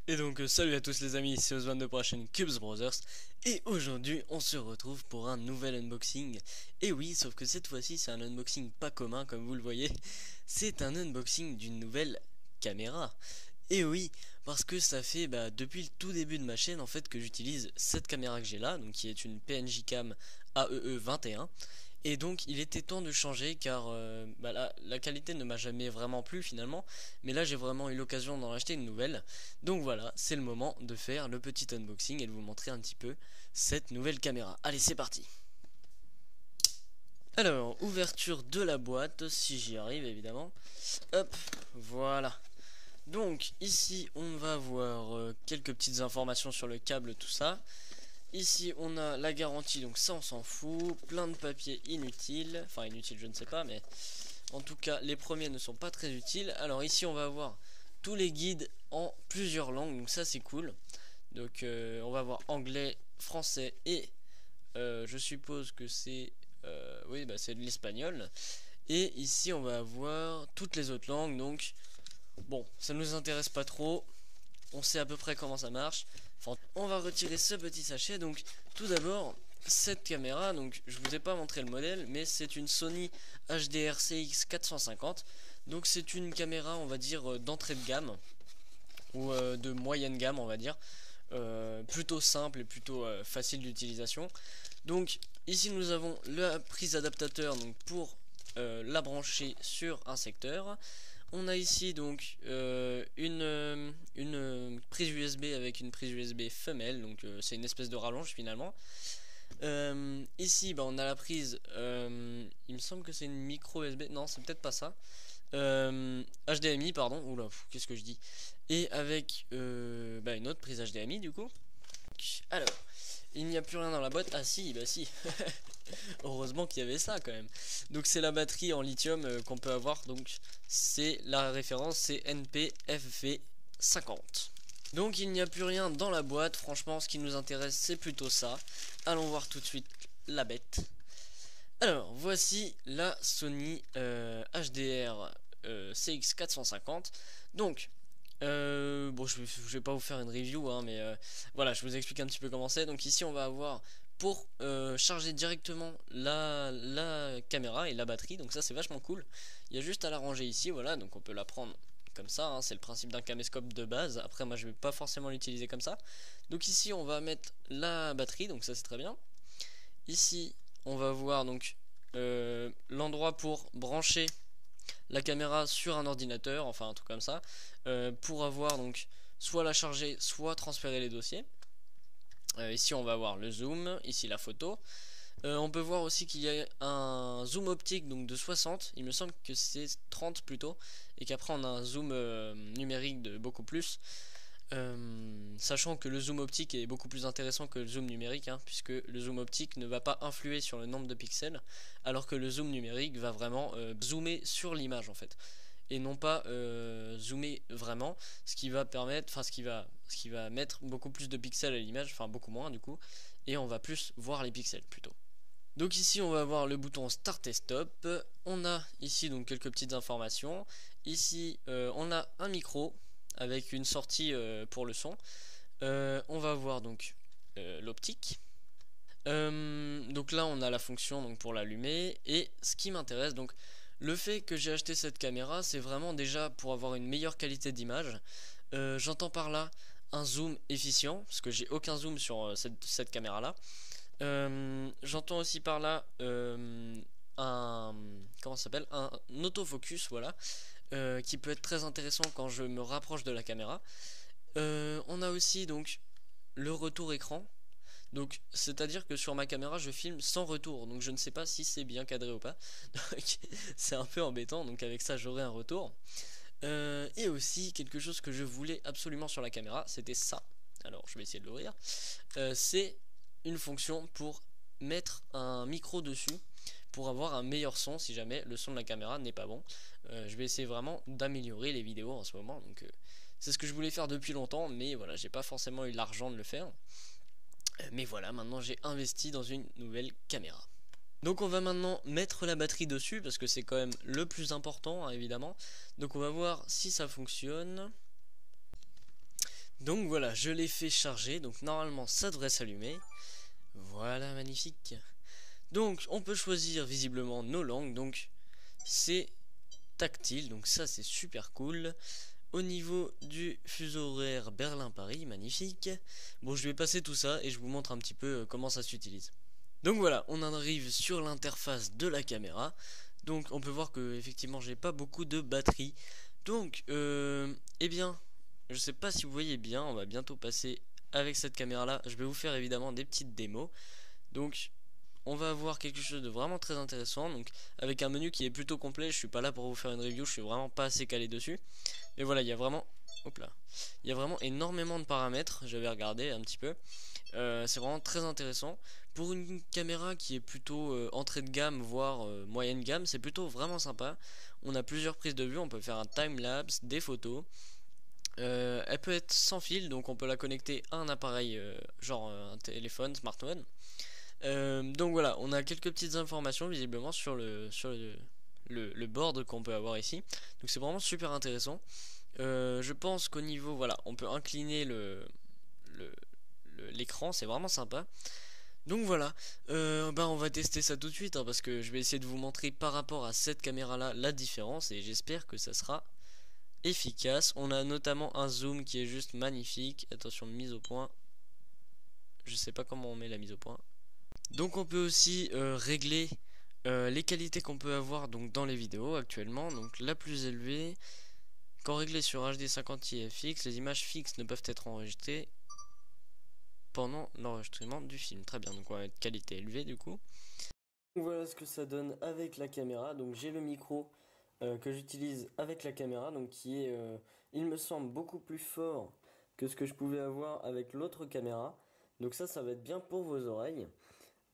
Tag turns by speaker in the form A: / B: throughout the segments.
A: Et donc salut à tous les amis, c'est Osvan de la chaîne Cubes Brothers. Et aujourd'hui on se retrouve pour un nouvel unboxing. Et oui, sauf que cette fois-ci c'est un unboxing pas commun comme vous le voyez. C'est un unboxing d'une nouvelle caméra. Et oui, parce que ça fait depuis le tout début de ma chaîne en fait que j'utilise cette caméra que j'ai là, donc qui est une PNJ Cam AEE 21. Et donc il était temps de changer car la qualité ne m'a jamais vraiment plu finalement. Mais là j'ai vraiment eu l'occasion d'en acheter une nouvelle. Donc voilà, c'est le moment de faire le petit unboxing et de vous montrer un petit peu cette nouvelle caméra. Allez, c'est parti. Alors, ouverture de la boîte, si j'y arrive évidemment. Hop, voilà. Donc ici on va avoir quelques petites informations sur le câble, tout ça. Ici on a la garantie, donc ça on s'en fout. Plein de papiers inutiles, enfin inutiles je ne sais pas, mais en tout cas les premiers ne sont pas très utiles. Alors ici on va avoir tous les guides en plusieurs langues, donc ça c'est cool. Donc on va avoir anglais, français et je suppose que c'est oui c'est de l'espagnol. Et ici on va avoir toutes les autres langues, donc bon ça ne nous intéresse pas trop. On sait à peu près comment ça marche. Enfin, on va retirer ce petit sachet. Donc tout d'abord cette caméra, donc je vous ai pas montré le modèle, mais c'est une Sony HDR CX 450. Donc c'est une caméra on va dire d'entrée de gamme ou de moyenne gamme on va dire, plutôt simple et plutôt facile d'utilisation. Donc ici nous avons la prise adaptateur donc pour la brancher sur un secteur. On a ici donc une prise USB avec une prise USB femelle, donc c'est une espèce de rallonge finalement. Ici on a la prise, il me semble que c'est une micro USB, non c'est peut-être pas ça, HDMI pardon, oula qu'est-ce que je dis, et avec une autre prise HDMI du coup. Alors il n'y a plus rien dans la boîte, ah si, bah si heureusement qu'il y avait ça quand même. Donc c'est la batterie en lithium qu'on peut avoir, donc c'est la référence, c'est NPFV50. Donc il n'y a plus rien dans la boîte, franchement ce qui nous intéresse c'est plutôt ça. Allons voir tout de suite la bête. Alors voici la Sony HDR CX450. Donc bon je vais pas vous faire une review hein, mais voilà je vous explique un petit peu comment c'est. Donc ici on va avoir pour charger directement la caméra et la batterie, donc ça c'est vachement cool. Il y a juste à la ranger ici, voilà, donc on peut la prendre comme ça hein, c'est le principe d'un caméscope de base. Après moi je vais pas forcément l'utiliser comme ça. Donc ici on va mettre la batterie, donc ça c'est très bien. Ici on va voir donc l'endroit pour brancher la caméra sur un ordinateur, enfin un truc comme ça, pour avoir donc soit la charger soit transférer les dossiers. Ici on va voir le zoom, ici la photo. On peut voir aussi qu'il y a un zoom optique donc de 60, il me semble que c'est 30 plutôt, et qu'après on a un zoom numérique de beaucoup plus. Sachant que le zoom optique est beaucoup plus intéressant que le zoom numérique hein, puisque le zoom optique ne va pas influer sur le nombre de pixels, alors que le zoom numérique va vraiment zoomer sur l'image en fait, et non pas zoomer vraiment, ce qui va permettre, enfin ce qui va mettre beaucoup plus de pixels à l'image, enfin beaucoup moins du coup, et on va plus voir les pixels plutôt. Donc ici on va avoir le bouton Start et Stop. On a ici donc quelques petites informations. Ici on a un micro avec une sortie pour le son. On va voir donc l'optique. Donc là on a la fonction donc pour l'allumer. Et ce qui m'intéresse, donc le fait que j'ai acheté cette caméra, c'est vraiment déjà pour avoir une meilleure qualité d'image. J'entends par là un zoom efficient, parce que j'ai aucun zoom sur cette caméra là. J'entends aussi par là comment ça s'appelle, un autofocus, voilà, qui peut être très intéressant quand je me rapproche de la caméra. On a aussi donc le retour écran. Donc c'est à dire que sur ma caméra je filme sans retour, donc je ne sais pas si c'est bien cadré ou pas. C'est un peu embêtant, donc avec ça j'aurai un retour. Et aussi quelque chose que je voulais absolument sur la caméra, c'était ça. Alors je vais essayer de l'ouvrir. C'est une fonction pour mettre un micro dessus pour avoir un meilleur son si jamais le son de la caméra n'est pas bon. Je vais essayer vraiment d'améliorer les vidéos en ce moment, donc c'est ce que je voulais faire depuis longtemps, mais voilà, j'ai pas forcément eu l'argent de le faire. Mais voilà, maintenant j'ai investi dans une nouvelle caméra. Donc on va maintenant mettre la batterie dessus parce que c'est quand même le plus important hein, évidemment. Donc on va voir si ça fonctionne. Donc voilà, je l'ai fait charger, donc normalement ça devrait s'allumer. Voilà, magnifique. Donc on peut choisir visiblement nos langues, donc c'est tactile, donc ça c'est super cool. Au niveau du fuseau horaire Berlin-Paris, magnifique. Bon, je vais passer tout ça et je vous montre un petit peu comment ça s'utilise. Donc voilà, on en arrive sur l'interface de la caméra. Donc on peut voir que effectivement j'ai pas beaucoup de batterie. Donc eh bien, je sais pas si vous voyez bien, on va bientôt passer avec cette caméra là. Je vais vous faire évidemment des petites démos. Donc on va avoir quelque chose de vraiment très intéressant. Donc avec un menu qui est plutôt complet. Je suis pas là pour vous faire une review, je suis vraiment pas assez calé dessus. Mais voilà, il y a vraiment, hop là, il y a vraiment énormément de paramètres. J'avais regardé un petit peu. C'est vraiment très intéressant. Pour une caméra qui est plutôt entrée de gamme, voire moyenne gamme, c'est plutôt vraiment sympa. On a plusieurs prises de vue, on peut faire un time-lapse, des photos. Elle peut être sans fil, donc on peut la connecter à un appareil, genre un téléphone, smartphone. Donc voilà, on a quelques petites informations visiblement sur le board qu'on peut avoir ici. Donc c'est vraiment super intéressant. Je pense qu'au niveau, voilà, on peut incliner l'écran, c'est vraiment sympa. Donc voilà, on va tester ça tout de suite, hein, parce que je vais essayer de vous montrer par rapport à cette caméra là la différence, et j'espère que ça sera efficace. On a notamment un zoom qui est juste magnifique. Attention, mise au point, je sais pas comment on met la mise au point. Donc on peut aussi régler les qualités qu'on peut avoir donc dans les vidéos actuellement. Donc la plus élevée, quand réglée sur HD 50i FX, les images fixes ne peuvent être enregistrées pendant l'enregistrement du film. Très bien, donc on va mettre qualité élevée du coup. Voilà ce que ça donne avec la caméra. Donc j'ai le micro que j'utilise avec la caméra, donc qui est, il me semble, beaucoup plus fort que ce que je pouvais avoir avec l'autre caméra. Donc ça va être bien pour vos oreilles.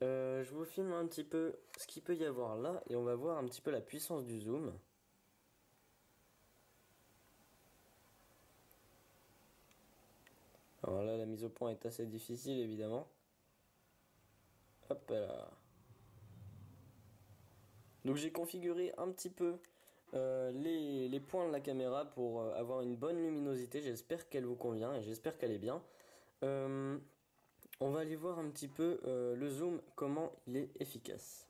A: Je vous filme un petit peu ce qu'il peut y avoir là et on va voir un petit peu la puissance du zoom. Alors là, la mise au point est assez difficile évidemment. Hop là. Donc j'ai configuré un petit peu les points de la caméra pour avoir une bonne luminosité. J'espère qu'elle vous convient et j'espère qu'elle est bien. On va aller voir un petit peu le zoom, comment il est efficace.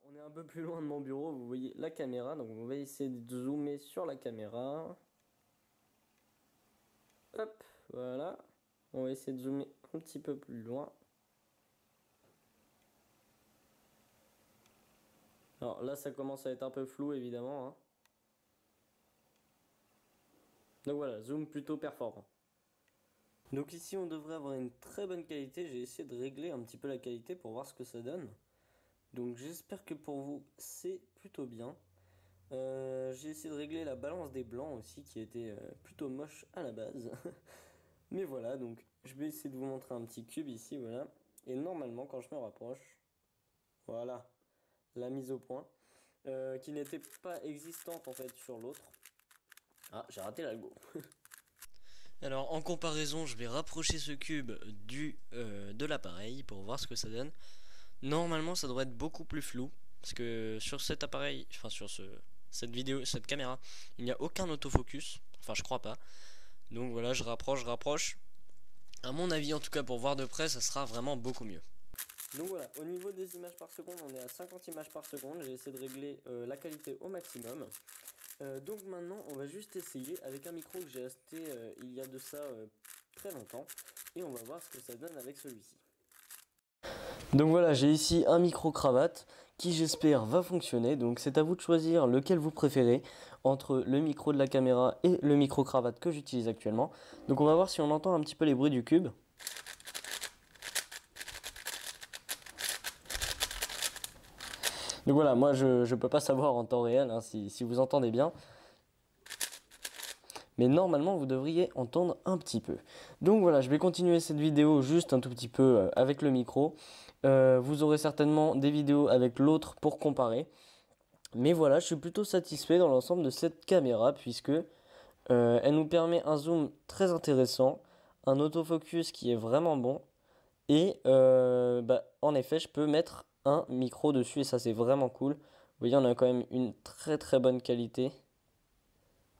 A: On est un peu plus loin de mon bureau, vous voyez la caméra, donc on va essayer de zoomer sur la caméra. Hop, voilà. On va essayer de zoomer un petit peu plus loin. Alors là, ça commence à être un peu flou, évidemment, hein. Donc voilà, zoom plutôt performant. Donc ici, on devrait avoir une très bonne qualité. J'ai essayé de régler un petit peu la qualité pour voir ce que ça donne. Donc j'espère que pour vous, c'est plutôt bien. J'ai essayé de régler la balance des blancs aussi, qui était plutôt moche à la base. Mais voilà, donc je vais essayer de vous montrer un petit cube ici, voilà. Et normalement, quand je me rapproche, voilà, la mise au point, qui n'était pas existante en fait sur l'autre. Ah, j'ai raté l'algo. Alors en comparaison, je vais rapprocher ce cube de l'appareil pour voir ce que ça donne. Normalement, ça devrait être beaucoup plus flou, parce que sur cet appareil, enfin sur cette vidéo, cette caméra, il n'y a aucun autofocus. Enfin, je crois pas. Donc voilà, je rapproche. À mon avis, en tout cas, pour voir de près, ça sera vraiment beaucoup mieux. Donc voilà, au niveau des images par seconde, on est à 50 images par seconde. J'ai essayé de régler la qualité au maximum. Donc maintenant, on va juste essayer avec un micro que j'ai acheté il y a de ça très longtemps. Et on va voir ce que ça donne avec celui-ci. Donc voilà, j'ai ici un micro cravate qui j'espère va fonctionner. Donc c'est à vous de choisir lequel vous préférez entre le micro de la caméra et le micro cravate que j'utilise actuellement. Donc on va voir si on entend un petit peu les bruits du cube. Donc voilà, moi je peux pas savoir en temps réel hein, si vous entendez bien. Mais normalement vous devriez entendre un petit peu. Donc voilà, je vais continuer cette vidéo juste un tout petit peu avec le micro. Vous aurez certainement des vidéos avec l'autre pour comparer. Mais voilà, je suis plutôt satisfait dans l'ensemble de cette caméra puisque elle nous permet un zoom très intéressant, un autofocus qui est vraiment bon. Et en effet, je peux mettre un micro dessus et ça c'est vraiment cool. Vous voyez, on a quand même une très très bonne qualité.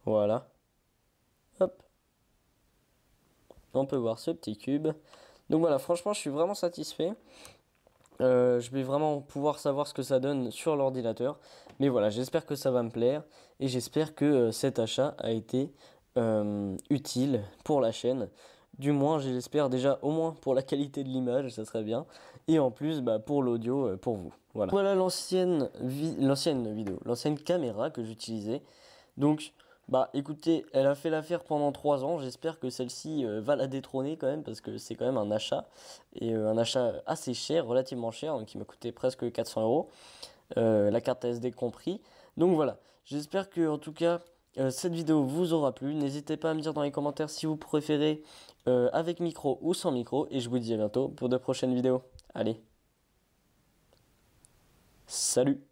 A: Voilà. Hop. On peut voir ce petit cube. Donc voilà, franchement, je suis vraiment satisfait. Je vais vraiment pouvoir savoir ce que ça donne sur l'ordinateur. Mais voilà, j'espère que ça va me plaire. Et j'espère que cet achat a été utile pour la chaîne. Du moins, j'espère déjà au moins pour la qualité de l'image, ça serait bien. Et en plus, pour l'audio, pour vous. Voilà, voilà l'ancienne vidéo, l'ancienne caméra que j'utilisais. Donc, écoutez, elle a fait l'affaire pendant 3 ans. J'espère que celle-ci va la détrôner quand même parce que c'est quand même un achat. Et un achat assez cher, relativement cher, donc qui m'a coûté presque 400 euros. La carte SD compris. Donc voilà, j'espère que en tout cas cette vidéo vous aura plu. N'hésitez pas à me dire dans les commentaires si vous préférez avec micro ou sans micro. Et je vous dis à bientôt pour de prochaines vidéos. Allez, salut!